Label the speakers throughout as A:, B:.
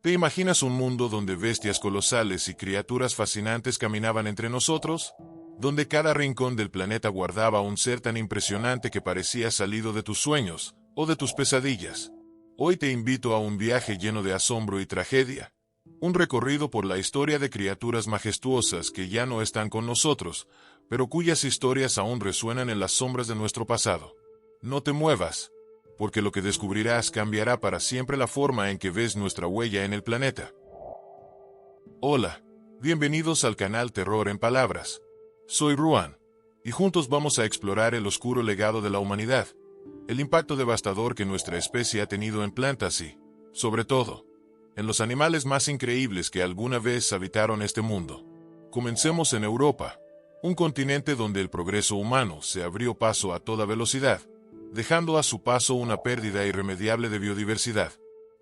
A: ¿Te imaginas un mundo donde bestias colosales y criaturas fascinantes caminaban entre nosotros? Donde cada rincón del planeta guardaba un ser tan impresionante que parecía salido de tus sueños o de tus pesadillas. Hoy te invito a un viaje lleno de asombro y tragedia. Un recorrido por la historia de criaturas majestuosas que ya no están con nosotros, pero cuyas historias aún resuenan en las sombras de nuestro pasado. No te muevas, porque lo que descubrirás cambiará para siempre la forma en que ves nuestra huella en el planeta. Hola, bienvenidos al canal Terror en Palabras. Soy Ruan, y juntos vamos a explorar el oscuro legado de la humanidad, el impacto devastador que nuestra especie ha tenido en plantas y, sobre todo, en los animales más increíbles que alguna vez habitaron este mundo. Comencemos en Europa, un continente donde el progreso humano se abrió paso a toda velocidad, dejando a su paso una pérdida irremediable de biodiversidad.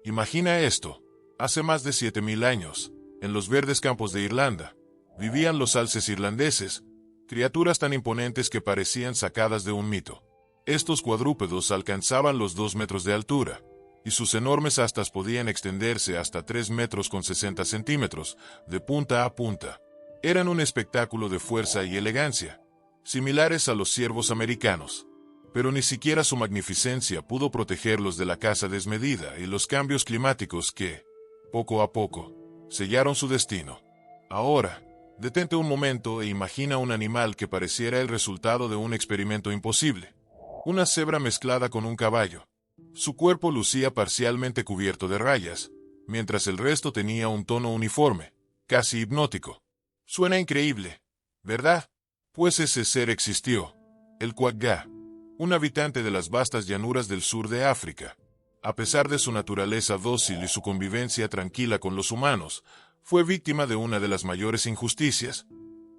A: Imagina esto: hace más de 7000 años, en los verdes campos de Irlanda, vivían los alces irlandeses, criaturas tan imponentes que parecían sacadas de un mito. Estos cuadrúpedos alcanzaban los 2 metros de altura, y sus enormes astas podían extenderse hasta 3 metros con 60 centímetros, de punta a punta. Eran un espectáculo de fuerza y elegancia, similares a los ciervos americanos. Pero ni siquiera su magnificencia pudo protegerlos de la caza desmedida y los cambios climáticos que, poco a poco, sellaron su destino. Ahora, detente un momento e imagina un animal que pareciera el resultado de un experimento imposible. Una cebra mezclada con un caballo. Su cuerpo lucía parcialmente cubierto de rayas, mientras el resto tenía un tono uniforme, casi hipnótico. Suena increíble, ¿verdad? Pues ese ser existió, el quagga, un habitante de las vastas llanuras del sur de África. A pesar de su naturaleza dócil y su convivencia tranquila con los humanos, fue víctima de una de las mayores injusticias: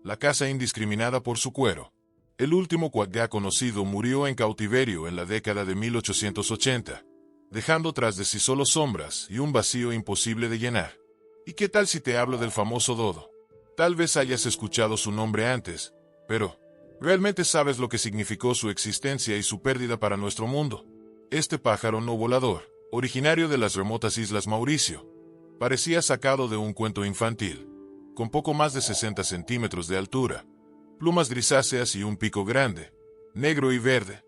A: la caza indiscriminada por su cuero. El último quagga conocido murió en cautiverio en la década de 1880, dejando tras de sí solo sombras y un vacío imposible de llenar. ¿Y qué tal si te hablo del famoso dodo? Tal vez hayas escuchado su nombre antes, pero ¿realmente sabes lo que significó su existencia y su pérdida para nuestro mundo? Este pájaro no volador, originario de las remotas Islas Mauricio, parecía sacado de un cuento infantil. Con poco más de 60 centímetros de altura, plumas grisáceas y un pico grande, negro y verde,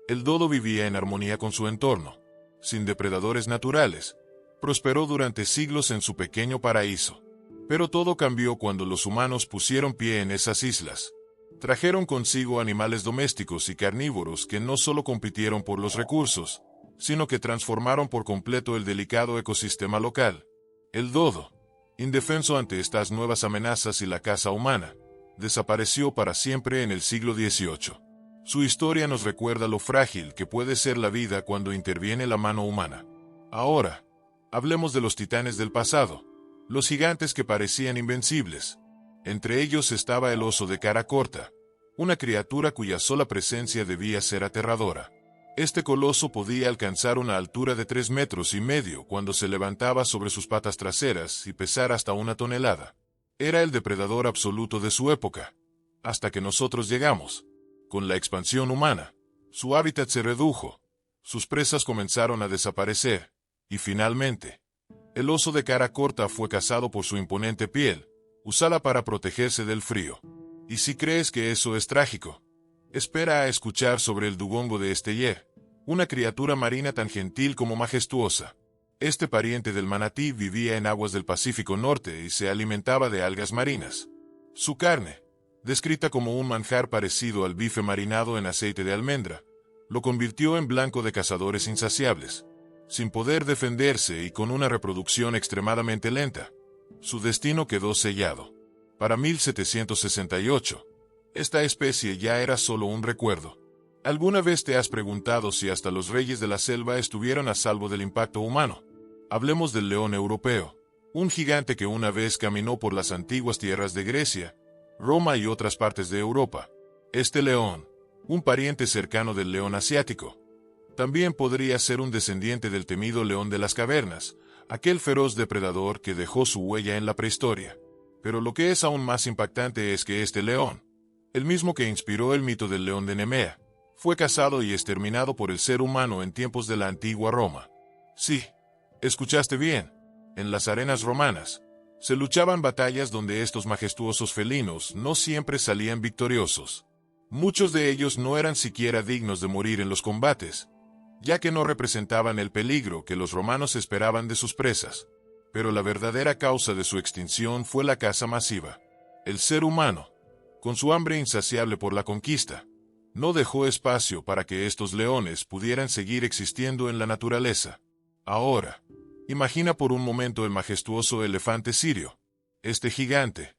A: el dodo vivía en armonía con su entorno, sin depredadores naturales. Prosperó durante siglos en su pequeño paraíso. Pero todo cambió cuando los humanos pusieron pie en esas islas. Trajeron consigo animales domésticos y carnívoros que no solo compitieron por los recursos, sino que transformaron por completo el delicado ecosistema local. El dodo, indefenso ante estas nuevas amenazas y la caza humana, desapareció para siempre en el siglo XVIII. Su historia nos recuerda lo frágil que puede ser la vida cuando interviene la mano humana. Ahora, hablemos de los titanes del pasado, los gigantes que parecían invencibles. Entre ellos estaba el oso de cara corta, una criatura cuya sola presencia debía ser aterradora. Este coloso podía alcanzar una altura de 3,5 metros cuando se levantaba sobre sus patas traseras y pesar hasta 1 tonelada. Era el depredador absoluto de su época, hasta que nosotros llegamos. Con la expansión humana, su hábitat se redujo, sus presas comenzaron a desaparecer, y finalmente, el oso de cara corta fue cazado por su imponente piel, usada para protegerse del frío. Y si crees que eso es trágico, espera a escuchar sobre el dugongo de Esteller, una criatura marina tan gentil como majestuosa. Este pariente del manatí vivía en aguas del Pacífico Norte y se alimentaba de algas marinas. Su carne, descrita como un manjar parecido al bife marinado en aceite de almendra, lo convirtió en blanco de cazadores insaciables. Sin poder defenderse y con una reproducción extremadamente lenta, su destino quedó sellado. Para 1768, esta especie ya era solo un recuerdo. ¿Alguna vez te has preguntado si hasta los reyes de la selva estuvieron a salvo del impacto humano? Hablemos del león europeo, un gigante que una vez caminó por las antiguas tierras de Grecia, Roma y otras partes de Europa. Este león, un pariente cercano del león asiático, también podría ser un descendiente del temido león de las cavernas, aquel feroz depredador que dejó su huella en la prehistoria. Pero lo que es aún más impactante es que este león, el mismo que inspiró el mito del león de Nemea, fue cazado y exterminado por el ser humano en tiempos de la antigua Roma. Sí, escuchaste bien. En las arenas romanas, se luchaban batallas donde estos majestuosos felinos no siempre salían victoriosos. Muchos de ellos no eran siquiera dignos de morir en los combates, ya que no representaban el peligro que los romanos esperaban de sus presas. Pero la verdadera causa de su extinción fue la caza masiva. El ser humano, con su hambre insaciable por la conquista, no dejó espacio para que estos leones pudieran seguir existiendo en la naturaleza. Ahora, imagina por un momento el majestuoso elefante sirio. Este gigante,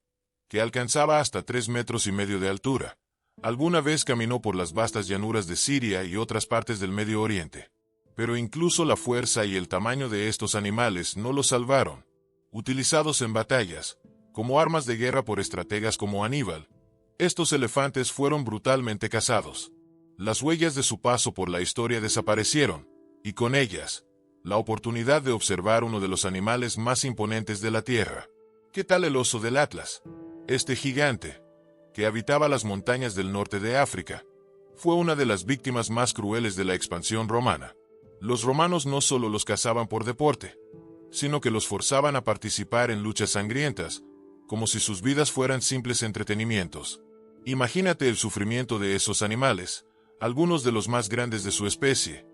A: que alcanzaba hasta 3,5 metros de altura, alguna vez caminó por las vastas llanuras de Siria y otras partes del Medio Oriente. Pero incluso la fuerza y el tamaño de estos animales no los salvaron. Utilizados en batallas, como armas de guerra por estrategas como Aníbal, estos elefantes fueron brutalmente cazados. Las huellas de su paso por la historia desaparecieron, y con ellas, la oportunidad de observar uno de los animales más imponentes de la Tierra. ¿Qué tal el oso del Atlas? Este gigante, que habitaba las montañas del norte de África, fue una de las víctimas más crueles de la expansión romana. Los romanos no solo los cazaban por deporte, sino que los forzaban a participar en luchas sangrientas, como si sus vidas fueran simples entretenimientos. Imagínate el sufrimiento de esos animales, algunos de los más grandes de su especie,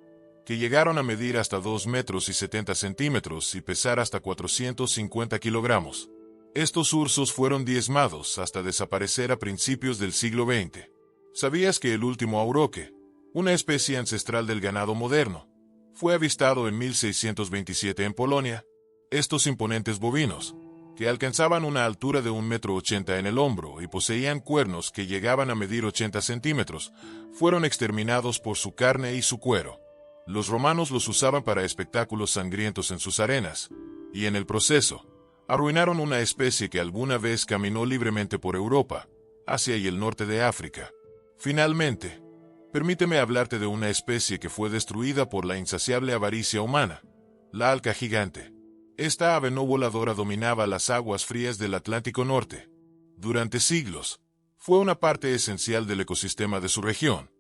A: que llegaron a medir hasta 2,70 metros y pesar hasta 450 kilogramos. Estos ursos fueron diezmados hasta desaparecer a principios del siglo XX. ¿Sabías que el último auroque, una especie ancestral del ganado moderno, fue avistado en 1627 en Polonia? Estos imponentes bovinos, que alcanzaban una altura de 1,80 metros en el hombro y poseían cuernos que llegaban a medir 80 centímetros, fueron exterminados por su carne y su cuero. Los romanos los usaban para espectáculos sangrientos en sus arenas, y en el proceso, arruinaron una especie que alguna vez caminó libremente por Europa, Asia y el norte de África. Finalmente, permíteme hablarte de una especie que fue destruida por la insaciable avaricia humana, la alca gigante. Esta ave no voladora dominaba las aguas frías del Atlántico Norte. Durante siglos, fue una parte esencial del ecosistema de su región,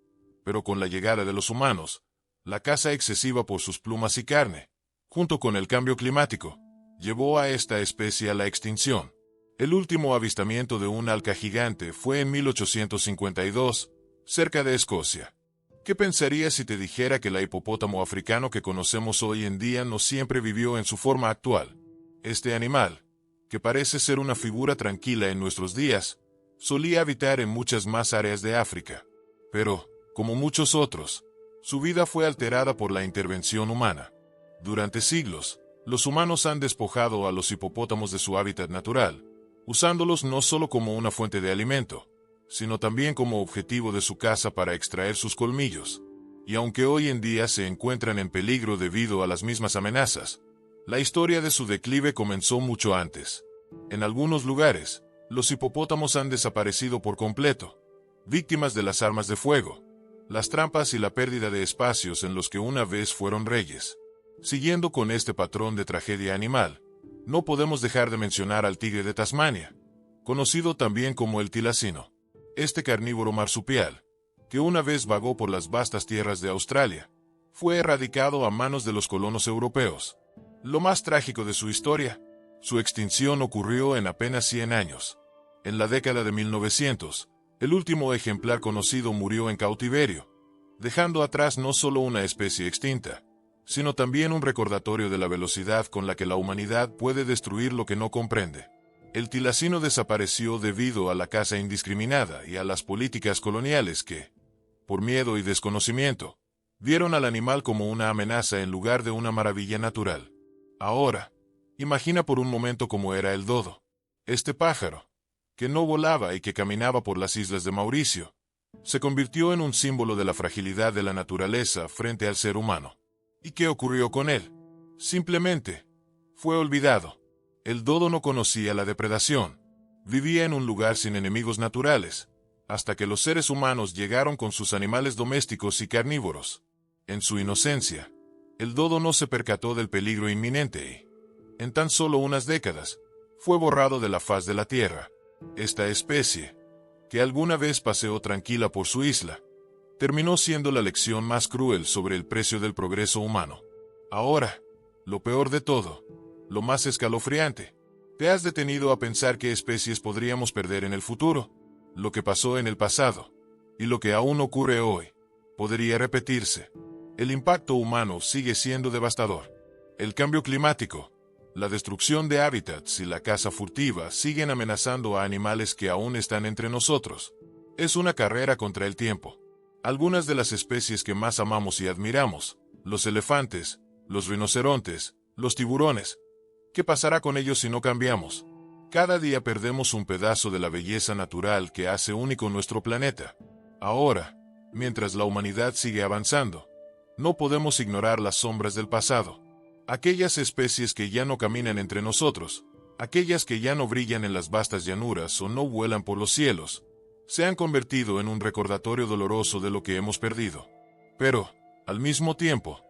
A: pero con la llegada de los humanos, la caza excesiva por sus plumas y carne, junto con el cambio climático, llevó a esta especie a la extinción. El último avistamiento de un alca gigante fue en 1852, cerca de Escocia. ¿Qué pensarías si te dijera que el hipopótamo africano que conocemos hoy en día no siempre vivió en su forma actual? Este animal, que parece ser una figura tranquila en nuestros días, solía habitar en muchas más áreas de África. Pero, como muchos otros, su vida fue alterada por la intervención humana. Durante siglos, los humanos han despojado a los hipopótamos de su hábitat natural, usándolos no solo como una fuente de alimento, sino también como objetivo de su caza para extraer sus colmillos. Y aunque hoy en día se encuentran en peligro debido a las mismas amenazas, la historia de su declive comenzó mucho antes. En algunos lugares, los hipopótamos han desaparecido por completo, víctimas de las armas de fuego, las trampas y la pérdida de espacios en los que una vez fueron reyes. Siguiendo con este patrón de tragedia animal, no podemos dejar de mencionar al tigre de Tasmania, conocido también como el tilacino. Este carnívoro marsupial, que una vez vagó por las vastas tierras de Australia, fue erradicado a manos de los colonos europeos. Lo más trágico de su historia, su extinción ocurrió en apenas 100 años. En la década de 1900, el último ejemplar conocido murió en cautiverio, dejando atrás no solo una especie extinta, sino también un recordatorio de la velocidad con la que la humanidad puede destruir lo que no comprende. El tilacino desapareció debido a la caza indiscriminada y a las políticas coloniales que, por miedo y desconocimiento, vieron al animal como una amenaza en lugar de una maravilla natural. Ahora, imagina por un momento cómo era el dodo. Este pájaro, que no volaba y que caminaba por las islas de Mauricio, se convirtió en un símbolo de la fragilidad de la naturaleza frente al ser humano. ¿Y qué ocurrió con él? Simplemente, fue olvidado. El dodo no conocía la depredación. Vivía en un lugar sin enemigos naturales, hasta que los seres humanos llegaron con sus animales domésticos y carnívoros. En su inocencia, el dodo no se percató del peligro inminente y, en tan solo unas décadas, fue borrado de la faz de la tierra. Esta especie, que alguna vez paseó tranquila por su isla, terminó siendo la lección más cruel sobre el precio del progreso humano. Ahora, lo peor de todo, lo más escalofriante. ¿Te has detenido a pensar qué especies podríamos perder en el futuro? Lo que pasó en el pasado y lo que aún ocurre hoy podría repetirse. El impacto humano sigue siendo devastador. El cambio climático, la destrucción de hábitats y la caza furtiva siguen amenazando a animales que aún están entre nosotros. Es una carrera contra el tiempo. Algunas de las especies que más amamos y admiramos, los elefantes, los rinocerontes, los tiburones. ¿Qué pasará con ellos si no cambiamos? Cada día perdemos un pedazo de la belleza natural que hace único nuestro planeta. Ahora, mientras la humanidad sigue avanzando, no podemos ignorar las sombras del pasado. Aquellas especies que ya no caminan entre nosotros, aquellas que ya no brillan en las vastas llanuras o no vuelan por los cielos, se han convertido en un recordatorio doloroso de lo que hemos perdido. Pero, al mismo tiempo,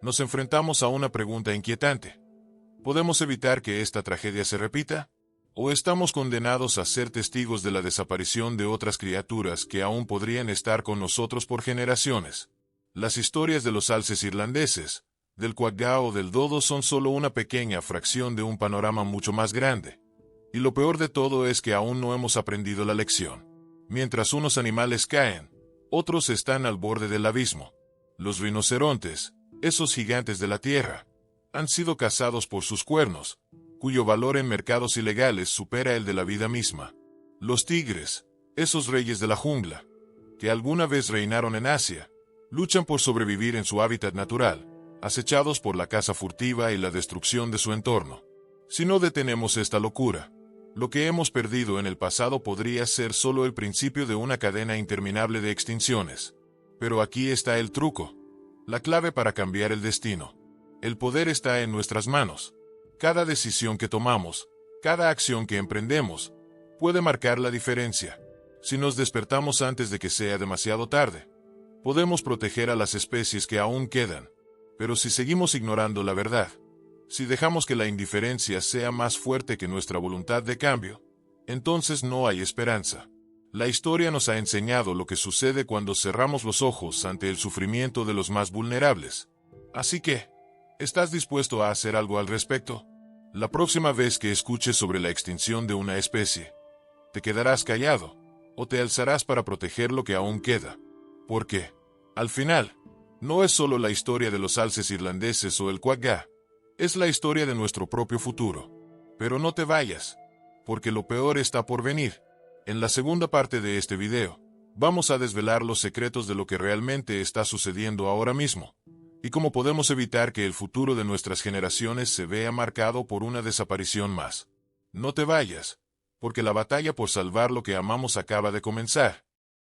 A: nos enfrentamos a una pregunta inquietante. ¿Podemos evitar que esta tragedia se repita? ¿O estamos condenados a ser testigos de la desaparición de otras criaturas que aún podrían estar con nosotros por generaciones? Las historias de los alces irlandeses, del quagga o del dodo son solo una pequeña fracción de un panorama mucho más grande. Y lo peor de todo es que aún no hemos aprendido la lección. Mientras unos animales caen, otros están al borde del abismo. Los rinocerontes, esos gigantes de la tierra, han sido cazados por sus cuernos, cuyo valor en mercados ilegales supera el de la vida misma. Los tigres, esos reyes de la jungla, que alguna vez reinaron en Asia, luchan por sobrevivir en su hábitat natural, acechados por la caza furtiva y la destrucción de su entorno. Si no detenemos esta locura, lo que hemos perdido en el pasado podría ser solo el principio de una cadena interminable de extinciones. Pero aquí está el truco, la clave para cambiar el destino. El poder está en nuestras manos. Cada decisión que tomamos, cada acción que emprendemos, puede marcar la diferencia. Si nos despertamos antes de que sea demasiado tarde, podemos proteger a las especies que aún quedan. Pero si seguimos ignorando la verdad, si dejamos que la indiferencia sea más fuerte que nuestra voluntad de cambio, entonces no hay esperanza. La historia nos ha enseñado lo que sucede cuando cerramos los ojos ante el sufrimiento de los más vulnerables. Así que, ¿estás dispuesto a hacer algo al respecto? La próxima vez que escuches sobre la extinción de una especie, ¿te quedarás callado o te alzarás para proteger lo que aún queda? Porque, al final, no es solo la historia de los alces irlandeses o el quagga, es la historia de nuestro propio futuro. Pero no te vayas, porque lo peor está por venir. En la segunda parte de este video, vamos a desvelar los secretos de lo que realmente está sucediendo ahora mismo, y cómo podemos evitar que el futuro de nuestras generaciones se vea marcado por una desaparición más. No te vayas, porque la batalla por salvar lo que amamos acaba de comenzar.